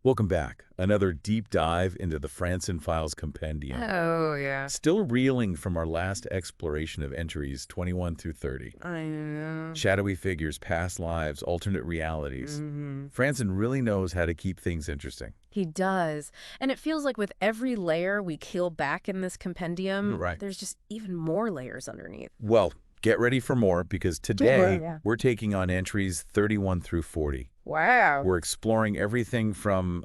Welcome back. Another deep dive into the FrandsenFiles Compendium. Oh, yeah. Still reeling from our last exploration of entries 21 through 30. I know. Shadowy figures, past lives, alternate realities. Frandsen really knows how to keep things interesting. He does. And it feels like with every layer we peel back in this compendium, Right. there's just even more layers underneath. Well, get ready for more because today Yeah. we're taking on entries 31 through 40. Wow. We're exploring everything from,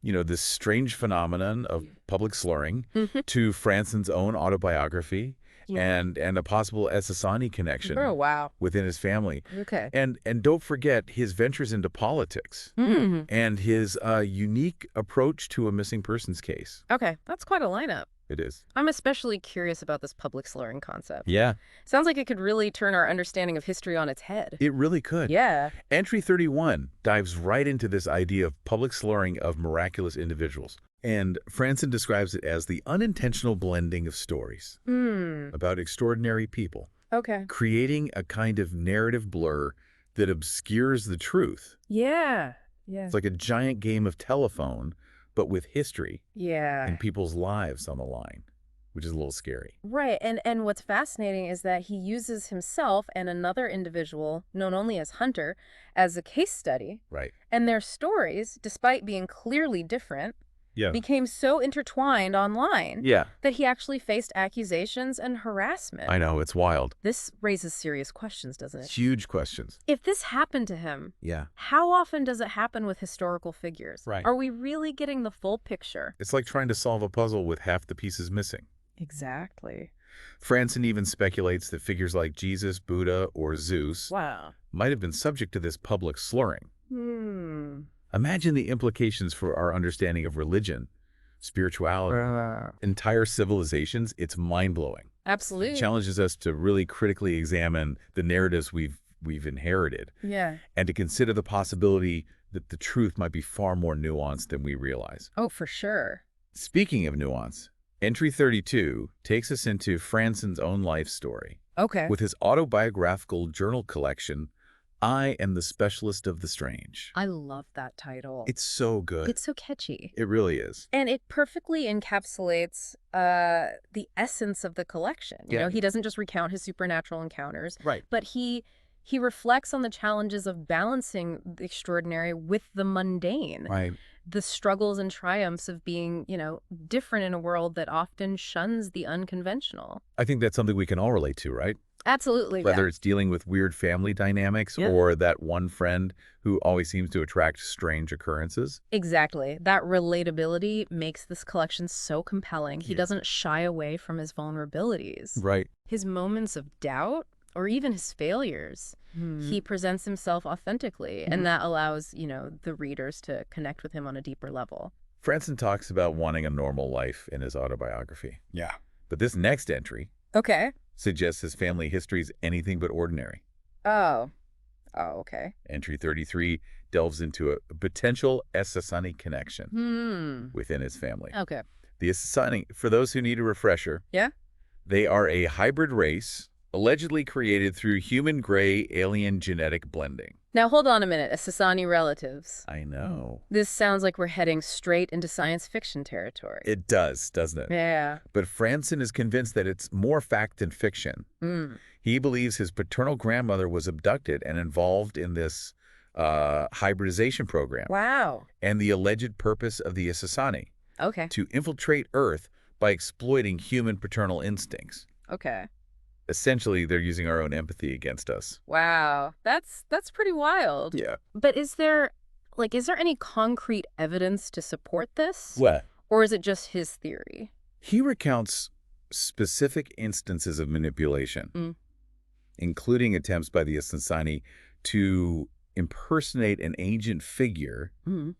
this strange phenomenon of public slurring to Frandsen's own autobiography and a possible Essassani connection Oh, wow. within his family. Okay. And don't forget his ventures into politics and his unique approach to a missing persons case. Okay, that's quite a lineup. It is. I'm especially curious about this public slurring concept. Yeah, Sounds like it could really turn our understanding of history on its head. it really could. Yeah. Entry 31 dives right into this idea of public slurring of miraculous individuals. And Frandsen describes it as the unintentional blending of stories about extraordinary people, Okay. creating a kind of narrative blur that obscures the truth. Yeah. Yeah. It's like a giant game of telephone, but with history Yeah. and people's lives on the line, which is a little scary. Right. And what's fascinating is that he uses himself and another individual, known only as Hunter, as a case study. Right. And their stories, despite being clearly different, Yeah. became so intertwined online Yeah. that he actually faced accusations and harassment. I know, it's wild. This raises serious questions, doesn't it? Huge questions. If this happened to him, Yeah. how often does it happen with historical figures? Right. Are we really getting the full picture? It's like trying to solve a puzzle with half the pieces missing. Exactly. Frandsen even speculates that figures like Jesus, Buddha, or Zeus Wow. might have been subject to this public slurring. Imagine the implications for our understanding of religion, spirituality, entire civilizations. It's mind-blowing. Absolutely. It challenges us to really critically examine the narratives we've inherited Yeah. and to consider the possibility that the truth might be far more nuanced than we realize. Oh, for sure. Speaking of nuance, entry 32 takes us into Frandsen's own life story. Okay. With his autobiographical journal collection, I Am the Specialist of the Strange. I love that title. It's so good. It's so catchy. It really is. And it perfectly encapsulates the essence of the collection. You Yeah. know, he doesn't just recount his supernatural encounters, Right. but he reflects on the challenges of balancing the extraordinary with the mundane. Right. The struggles and triumphs of being, different in a world that often shuns the unconventional. I think that's something we can all relate to, right? Absolutely. Whether yeah. it's dealing with weird family dynamics Yeah. or that one friend who always seems to attract strange occurrences. Exactly. That relatability makes this collection so compelling. He Yeah. doesn't shy away from his vulnerabilities. Right. His moments of doubt, or even his failures, he presents himself authentically, and that allows, the readers to connect with him on a deeper level. Frandsen talks about wanting a normal life in his autobiography. Yeah. But this next entry Okay. suggests his family history is anything but ordinary. Oh. Oh, okay. Entry 33 delves into a potential Essassani connection within his family. Okay. The Essassani, for those who need a refresher, Yeah? they are a hybrid race allegedly created through human gray alien genetic blending. Now, hold on a minute. Essassani relatives. I know. This sounds like we're heading straight into science fiction territory. It does, doesn't it? Yeah. But Frandsen is convinced that it's more fact than fiction. He believes his paternal grandmother was abducted and involved in this hybridization program. Wow. And the alleged purpose of the Essassani, Okay. to infiltrate Earth by exploiting human paternal instincts. Okay. Essentially, they're using our own empathy against us. Wow. That's pretty wild. Yeah. But is there any concrete evidence to support this? What? Or is it just his theory? He recounts specific instances of manipulation, including attempts by the Essassani to impersonate an ancient figure,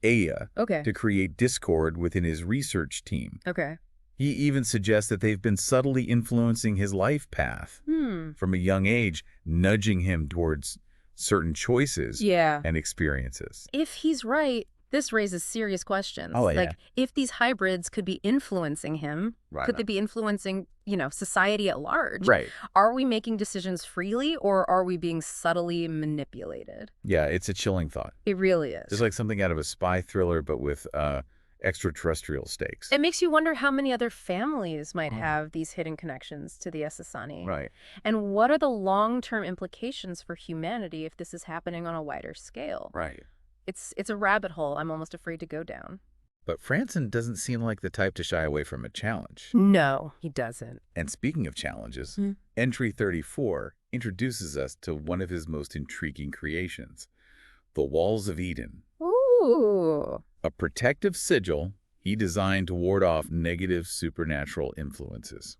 Aya, Okay. to create discord within his research team. Okay. He even suggests that they've been subtly influencing his life path from a young age, nudging him towards certain choices Yeah. and experiences. If he's right, This raises serious questions. Oh, yeah. Like, if these hybrids could be influencing him, could they be influencing, society at large? Right. Are we making decisions freely, or are we being subtly manipulated? Yeah, it's a chilling thought. It really is. It's like something out of a spy thriller, but with extraterrestrial stakes. It makes you wonder how many other families might have these hidden connections to the Essassani. Right. And what are the long-term implications for humanity if this is happening on a wider scale? Right. It's a rabbit hole I'm almost afraid to go down. But Frandsen doesn't seem like the type to shy away from a challenge. No, he doesn't. And speaking of challenges, Entry 34 introduces us to one of his most intriguing creations, the Walls of Eden. Ooh. A protective sigil he designed to ward off negative supernatural influences.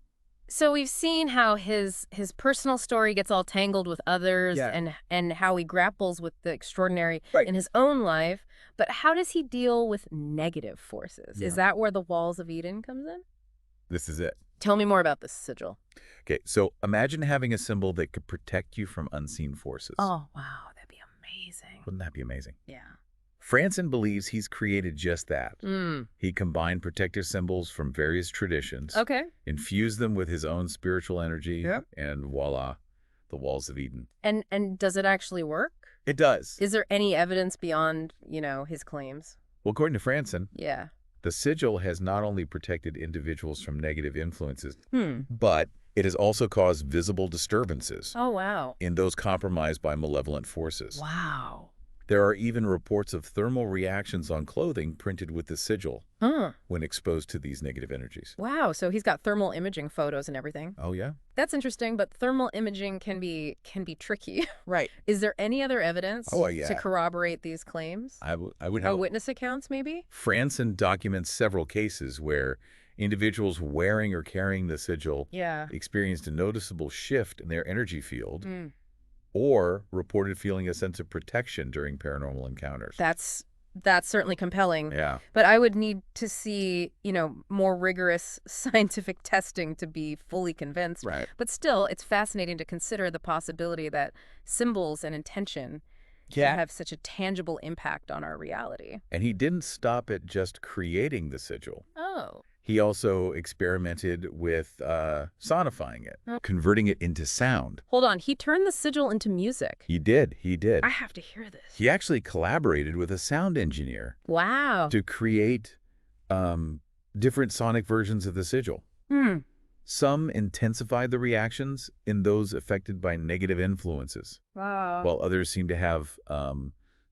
So we've seen how his personal story gets all tangled with others, and how he grapples with the extraordinary in his own life. But how does he deal with negative forces? Is that where the Walls of Eden comes in? This is it. Tell me more about this sigil. Okay, so imagine having a symbol that could protect you from unseen forces. Oh, wow. That'd be amazing. Wouldn't that be amazing? Yeah. Frandsen believes he's created just that. He combined protective symbols from various traditions, infused them with his own spiritual energy, and voila, the Walls of Eden. And does it actually work? It does. Is there any evidence beyond, his claims? Well, according to Frandsen, Yeah. the sigil has not only protected individuals from negative influences, but it has also caused visible disturbances Oh, wow. in those compromised by malevolent forces. Wow. There are even reports of thermal reactions on clothing printed with the sigil when exposed to these negative energies. Wow, so he's got thermal imaging photos and everything. Oh, yeah? That's interesting, but thermal imaging can be tricky. Right. Is there any other evidence to corroborate these claims? I would have witness accounts, maybe? Frandsen documents several cases where individuals wearing or carrying the sigil experienced a noticeable shift in their energy field, or reported feeling a sense of protection during paranormal encounters. That's certainly compelling. Yeah. But I would need to see, more rigorous scientific testing to be fully convinced. Right. But still, it's fascinating to consider the possibility that symbols and intention can have such a tangible impact on our reality. And he didn't stop at just creating the sigil. Oh. He also experimented with sonifying it, converting it into sound. Hold on. He turned the sigil into music. He did. I have to hear this. He actually collaborated with a sound engineer. Wow. To create different sonic versions of the sigil. Some intensified the reactions in those affected by negative influences, while others seem to have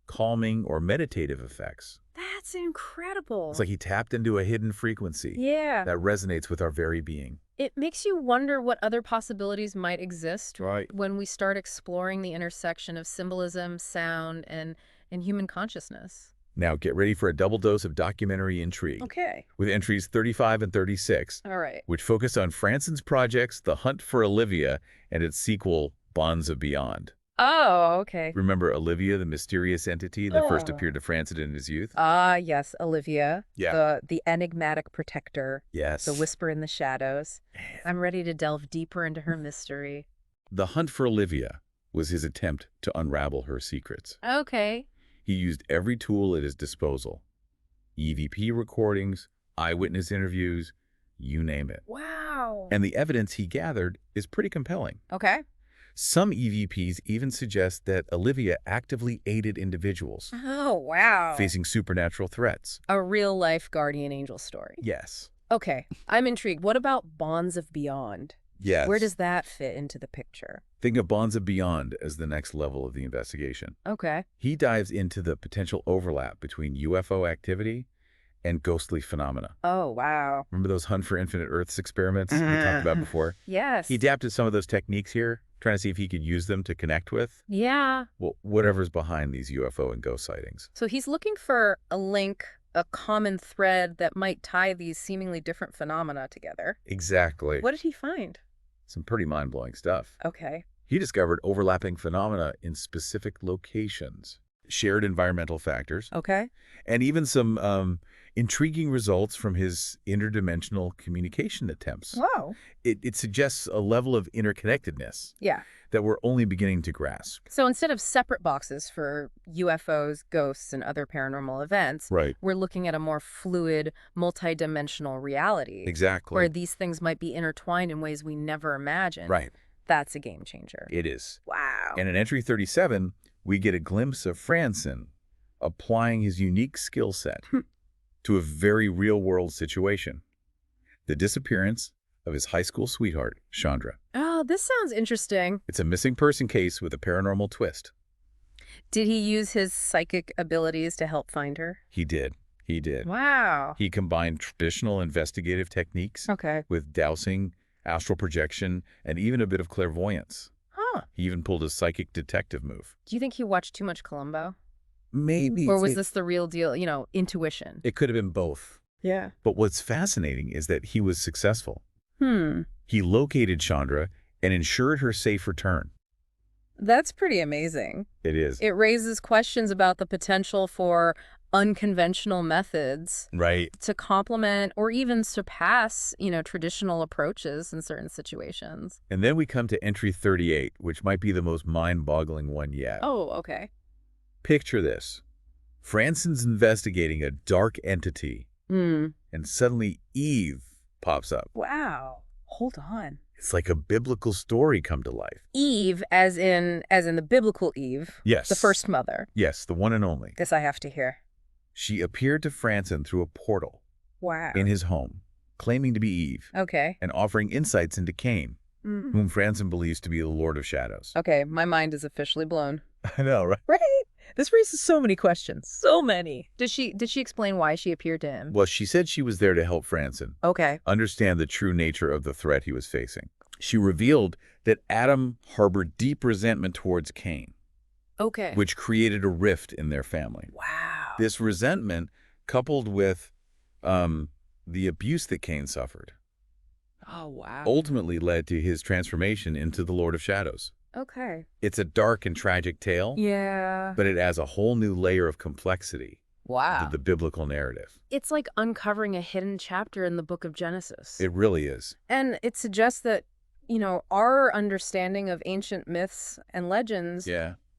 calming or meditative effects. That's incredible. It's like he tapped into a hidden frequency that resonates with our very being. It makes you wonder what other possibilities might exist when we start exploring the intersection of symbolism, sound, and human consciousness. Now get ready for a double dose of documentary intrigue. Okay. With entries 35 and 36, All right. which focus on Frandsen's projects, The Hunt for Olivia, and its sequel, Bonds of Beyond. Oh, okay. Remember Olivia, the mysterious entity that first appeared to Frandsen in his youth? Ah, yes, Olivia. Yeah. The enigmatic protector. Yes. The whisper in the shadows. I'm ready to delve deeper into her mystery. The Hunt for Olivia was his attempt to unravel her secrets. Okay. He used every tool at his disposal. EVP recordings, eyewitness interviews, you name it. Wow. And the evidence he gathered is pretty compelling. Okay. Some EVPs even suggest that Olivia actively aided individuals Oh, wow. facing supernatural threats. A real-life guardian angel story. Yes. Okay. I'm intrigued. What about Bonds of Beyond? Yes. Where does that fit into the picture? Think of Bonds of Beyond as the next level of the investigation. Okay. He dives into the potential overlap between UFO activity and ghostly phenomena. Oh, wow. Remember those Hunt for Infinite Earths experiments we talked about before? Yes. He adapted some of those techniques here, trying to see if he could use them to connect with whatever's behind these UFO and ghost sightings. So he's looking for a link, a common thread that might tie these seemingly different phenomena together. Exactly. What did he find? Some pretty mind-blowing stuff. Okay. He discovered overlapping phenomena in specific locations, shared environmental factors, Okay. and even some intriguing results from his interdimensional communication attempts. Wow. It suggests a level of interconnectedness that we're only beginning to grasp. So instead of separate boxes for UFOs, ghosts, and other paranormal events, we're looking at a more fluid, multidimensional reality. Exactly. Where these things might be intertwined in ways we never imagined. Right. That's a game changer. It is. Wow. And in entry 37, we get a glimpse of Frandsen applying his unique skill set to a very real-world situation. The disappearance of his high school sweetheart, Chandra. Oh, this sounds interesting. It's a missing person case with a paranormal twist. Did he use his psychic abilities to help find her? He did. He did. Wow. He combined traditional investigative techniques with dowsing, astral projection, and even a bit of clairvoyance. Huh. He even pulled a psychic detective move. Do you think he watched too much Columbo? Maybe. Or was this the real deal, intuition? It could have been both. Yeah. But what's fascinating is that he was successful. He located Chandra and ensured her safe return. That's pretty amazing. It is. It raises questions about the potential for unconventional methods to complement or even surpass, traditional approaches in certain situations. And then we come to entry 38, which might be the most mind-boggling one yet. Oh, okay. Picture this. Frandsen's investigating a dark entity, and suddenly Eve pops up. Wow. Hold on. It's like a biblical story come to life. Eve, as in the biblical Eve. Yes. The first mother. Yes, the one and only. This I have to hear. She appeared to Frandsen through a portal. Wow. In his home, claiming to be Eve. Okay. And offering insights into Cain, whom Frandsen believes to be the Lord of Shadows. Okay, my mind is officially blown. I know, right? Right? This raises so many questions. So many. Did she explain why she appeared to him? Well, she said she was there to help Frandsen understand the true nature of the threat he was facing. She revealed that Adam harbored deep resentment towards Cain. Which created a rift in their family. Wow. This resentment, coupled with the abuse that Cain suffered, ultimately led to his transformation into the Lord of Shadows. Okay. It's a dark and tragic tale. Yeah. But it adds a whole new layer of complexity to the biblical narrative. It's like uncovering a hidden chapter in the book of Genesis. It really is. And it suggests that, our understanding of ancient myths and legends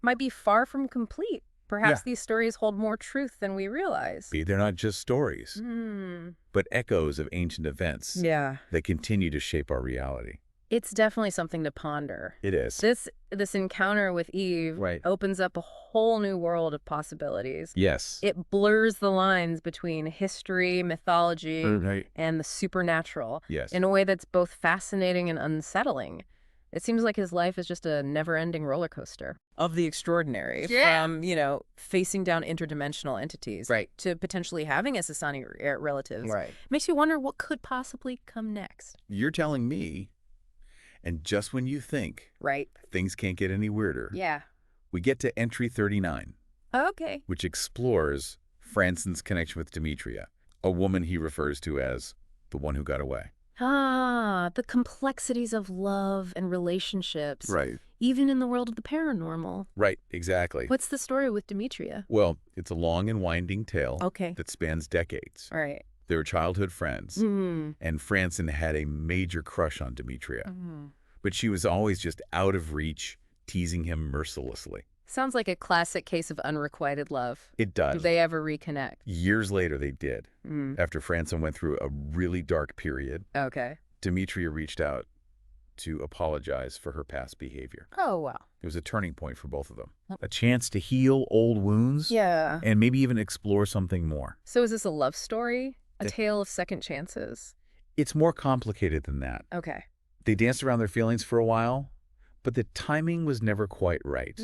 might be far from complete. Perhaps these stories hold more truth than we realize. They're not just stories, but echoes of ancient events that continue to shape our reality. It's definitely something to ponder. It is. This encounter with Eve opens up a whole new world of possibilities. Yes. It blurs the lines between history, mythology, and the supernatural in a way that's both fascinating and unsettling. It seems like his life is just a never-ending roller coaster of the extraordinary, from, facing down interdimensional entities to potentially having Assassani relatives. Makes you wonder what could possibly come next. You're telling me. And just when you think things can't get any weirder, we get to entry 39, which explores Frandsen's connection with Demetria, a woman he refers to as the one who got away. Ah, the complexities of love and relationships, even in the world of the paranormal. Right, exactly. What's the story with Demetria? Well, it's a long and winding tale that spans decades. They were childhood friends, and Frandsen had a major crush on Demetria. But she was always just out of reach, teasing him mercilessly. Sounds like a classic case of unrequited love. It does. Did they ever reconnect? Years later, they did. After Frandsen went through a really dark period, Demetria reached out to apologize for her past behavior. Oh, wow. It was a turning point for both of them. A chance to heal old wounds and maybe even explore something more. So is this a love story? A tale of second chances? It's more complicated than that. They danced around their feelings for a while, but the timing was never quite right.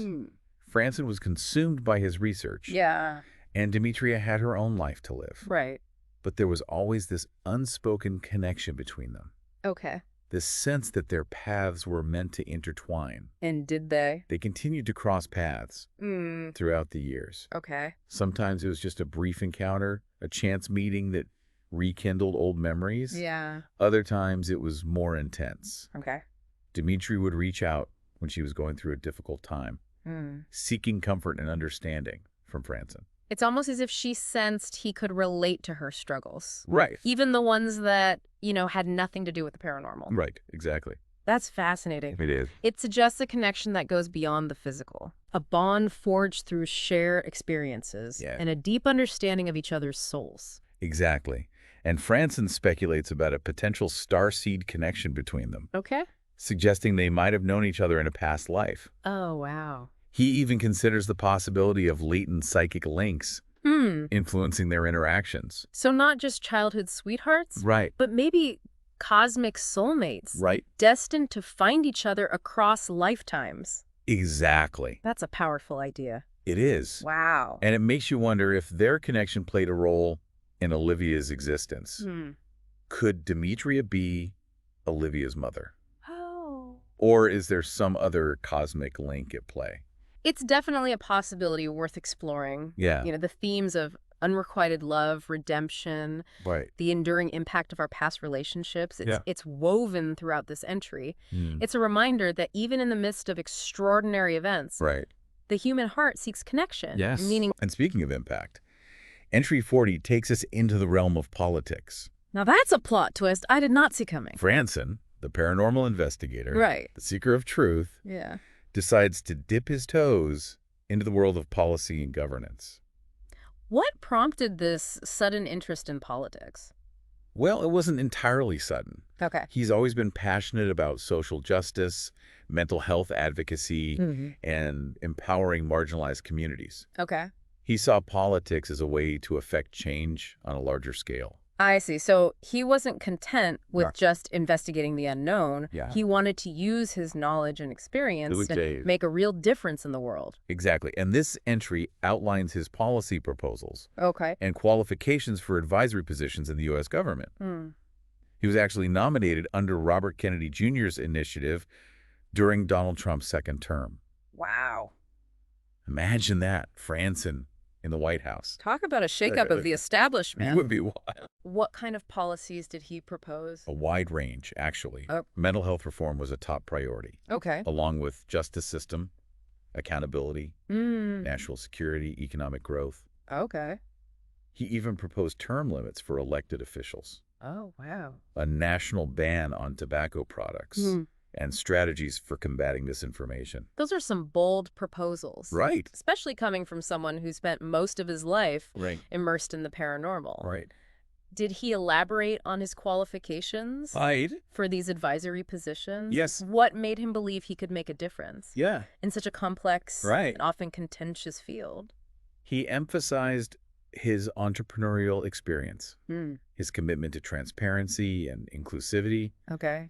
Frandsen was consumed by his research. And Demetria had her own life to live. But there was always this unspoken connection between them. This sense that their paths were meant to intertwine. And did they? They continued to cross paths throughout the years. Sometimes it was just a brief encounter, a chance meeting that rekindled old memories. Other times it was more intense. Demetria would reach out when she was going through a difficult time, seeking comfort and understanding from Frandsen. It's almost as if she sensed he could relate to her struggles. Right. Even the ones that, had nothing to do with the paranormal. Right, exactly. That's fascinating. It is. It suggests a connection that goes beyond the physical. A bond forged through shared experiences and a deep understanding of each other's souls. Exactly. And Frandsen speculates about a potential starseed connection between them. Okay. Suggesting they might have known each other in a past life. Oh, wow. He even considers the possibility of latent psychic links influencing their interactions. So not just childhood sweethearts? Right. But maybe cosmic soulmates. Right. Destined to find each other across lifetimes. Exactly. That's a powerful idea. It is. Wow. And it makes you wonder if their connection played a role in Olivia's existence. Could Demetria be Olivia's mother? Oh. Or is there some other cosmic link at play? It's definitely a possibility worth exploring. Yeah. The themes of unrequited love, redemption, Right. the enduring impact of our past relationships. It's woven throughout this entry. It's a reminder that even in the midst of extraordinary events, the human heart seeks connection. Yes. Meaning. And speaking of impact, Entry 40 takes us into the realm of politics. Now that's a plot twist I did not see coming. Frandsen, the paranormal investigator, the seeker of truth, decides to dip his toes into the world of policy and governance. What prompted this sudden interest in politics? Well, it wasn't entirely sudden. Okay. He's always been passionate about social justice, mental health advocacy, and empowering marginalized communities. Okay. He saw politics as a way to affect change on a larger scale. I see. So he wasn't content with just investigating the unknown. He wanted to use his knowledge and experience to make a real difference in the world. Exactly. And this entry outlines his policy proposals Okay. and qualifications for advisory positions in the U.S. government. He was actually nominated under Robert Kennedy Jr.'s initiative during Donald Trump's second term. Wow. Imagine that, Frandsen in the White House. Talk about a shakeup of the establishment. It would be wild. What kind of policies did he propose? A wide range, actually. Mental health reform was a top priority. Okay. Along with justice system, accountability, national security, economic growth. Okay. He even proposed term limits for elected officials. Oh, wow. A national ban on tobacco products. And strategies for combating misinformation. Those are some bold proposals. Right. Especially coming from someone who spent most of his life immersed in the paranormal. Right. Did he elaborate on his qualifications for these advisory positions? Yes. What made him believe he could make a difference? Yeah. In such a complex and often contentious field? He emphasized his entrepreneurial experience, his commitment to transparency and inclusivity,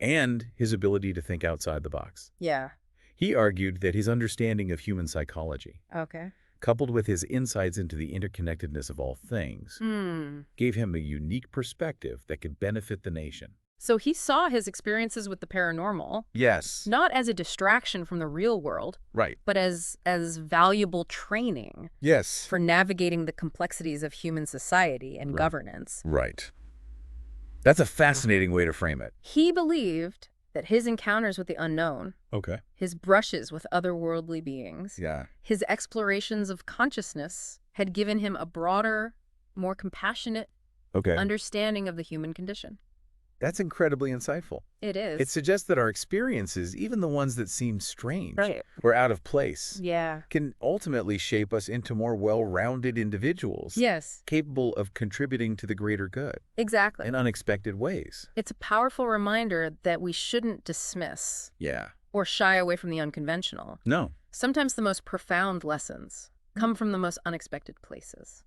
and his ability to think outside the box. Yeah. He argued that his understanding of human psychology, coupled with his insights into the interconnectedness of all things, gave him a unique perspective that could benefit the nation. So he saw his experiences with the paranormal, not as a distraction from the real world, but as valuable training for navigating the complexities of human society and governance. Right. That's a fascinating way to frame it. He believed that his encounters with the unknown, his brushes with otherworldly beings, his explorations of consciousness had given him a broader, more compassionate understanding of the human condition. That's incredibly insightful. It is. It suggests that our experiences, even the ones that seem strange or out of place, can ultimately shape us into more well-rounded individuals. Capable of contributing to the greater good. Exactly. In unexpected ways. It's a powerful reminder that we shouldn't dismiss or shy away from the unconventional. No. Sometimes the most profound lessons come from the most unexpected places.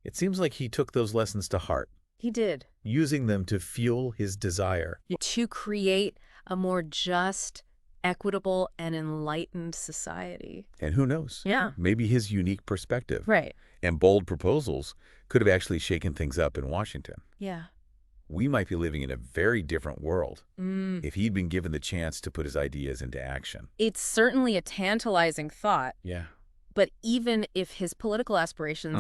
It seems like he took those lessons to heart. He did. Using them to fuel his desire to create a more just, equitable, and enlightened society. And who knows? Maybe his unique perspective and bold proposals could have actually shaken things up in Washington. We might be living in a very different world if he'd been given the chance to put his ideas into action. It's certainly a tantalizing thought. But even if his political aspirations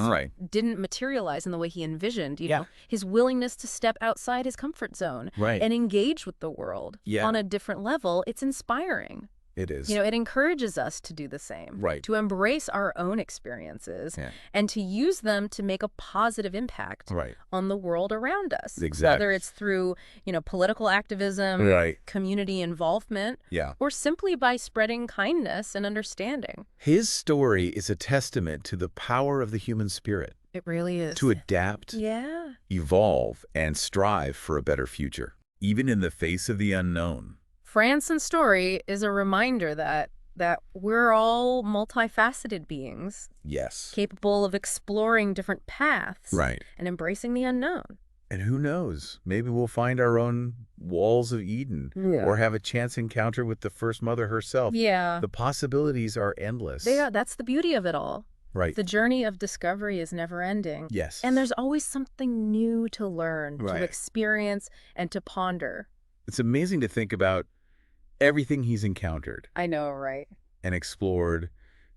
didn't materialize in the way he envisioned, you know, his willingness to step outside his comfort zone and engage with the world on a different level, it's inspiring. It is. It encourages us to do the same. Right. To embrace our own experiences and to use them to make a positive impact on the world around us. Exactly. Whether it's through, political activism, community involvement, or simply by spreading kindness and understanding. His story is a testament to the power of the human spirit. It really is. To adapt, evolve, and strive for a better future, even in the face of the unknown. Frandsen's story is a reminder that we're all multifaceted beings. Yes. Capable of exploring different paths. Right. And embracing the unknown. And who knows? Maybe we'll find our own walls of Eden or have a chance encounter with the First Mother herself. Yeah. The possibilities are endless. That's the beauty of it all. Right. The journey of discovery is never ending. Yes. And there's always something new to learn, to experience, and to ponder. It's amazing to think about everything he's encountered. I know, right? And explored.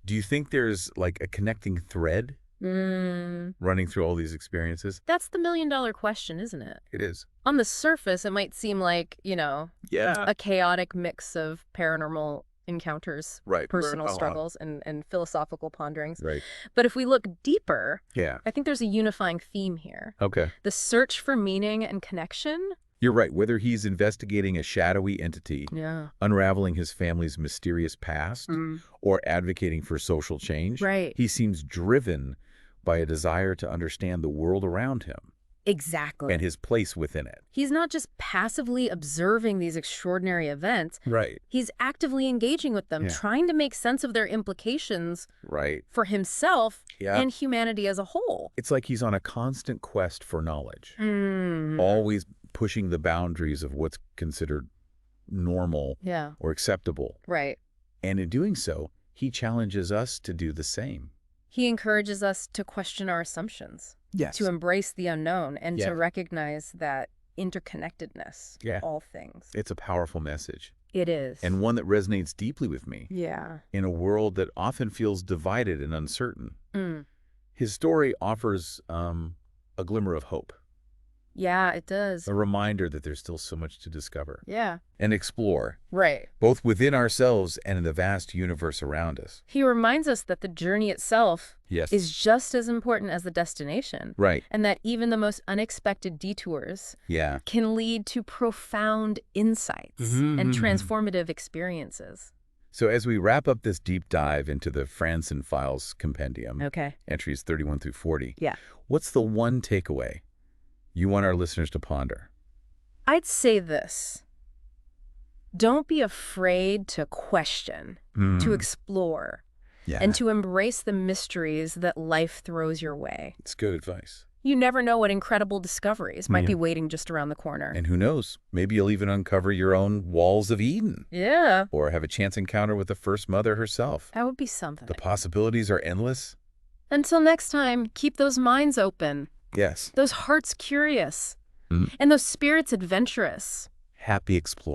Do you think there's like a connecting thread running through all these experiences? That's the million-dollar question, isn't it? It is. On the surface, it might seem like, a chaotic mix of paranormal encounters, personal struggles, and philosophical ponderings. Right. But if we look deeper, I think there's a unifying theme here. Okay. The search for meaning and connection. You're right. Whether he's investigating a shadowy entity, unraveling his family's mysterious past, or advocating for social change, he seems driven by a desire to understand the world around him. Exactly. And his place within it. He's not just passively observing these extraordinary events. Right. He's actively engaging with them, trying to make sense of their implications for himself and humanity as a whole. It's like he's on a constant quest for knowledge. Always pushing the boundaries of what's considered normal or acceptable. Right. And in doing so, he challenges us to do the same. He encourages us to question our assumptions. Yes. To embrace the unknown and to recognize that interconnectedness of all things. It's a powerful message. It is. And one that resonates deeply with me. Yeah. In a world that often feels divided and uncertain. His story offers a glimmer of hope. Yeah, it does. A reminder that there's still so much to discover. Yeah. And explore. Right. Both within ourselves and in the vast universe around us. He reminds us that the journey itself is just as important as the destination. Right. And that even the most unexpected detours can lead to profound insights and transformative experiences. So as we wrap up this deep dive into the FrandsenFiles Compendium, entries 31 through 40, what's the one takeaway you want our listeners to ponder? I'd say this. Don't be afraid to question, to explore, and to embrace the mysteries that life throws your way. It's good advice. You never know what incredible discoveries might be waiting just around the corner. And who knows, maybe you'll even uncover your own walls of Eden. Yeah. Or have a chance encounter with the First Mother herself. That would be something. The possibilities are endless. Until next time, keep those minds open. Yes. Those hearts curious. And those spirits adventurous. Happy exploring.